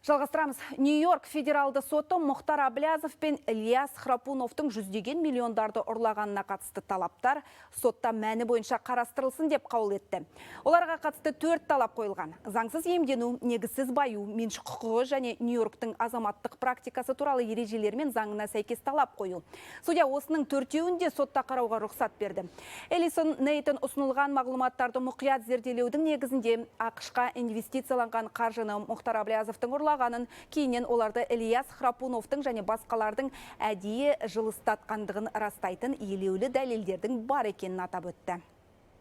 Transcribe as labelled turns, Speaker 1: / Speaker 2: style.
Speaker 1: Жалғастырамыз. Нью-Йорк федералды соты Мұхтар Әблязов пен Ильяс Храпуновтың жүздеген миллиондарды ұрлағанына қатысты талаптар сотта мәні бойынша қарастырылсын деп қаулы етті. Оларға қатысты 4 талап қойылған. Заңсыз иемдену, негізсіз баю, меншік құқығы және Нью-Йорктың азаматтық практикасы туралы ережелер мен заңына сәйкес талап қою. Судья осының 4-еуін де сотта қарауға рұқсат берді. Элисон Нейтон ұсынылған мағлұматтарды мұқият зерделеудің негізінде ақш-қа инвестицияланған қаржыны Мұхтар Әблязовтың ұрлағанын, кейіннен оларды Ильяс Храпуновтың және басқалардың әдейі жылыстатқандығын растайтын елеулі дәлелдердің бар екенін атап өтті.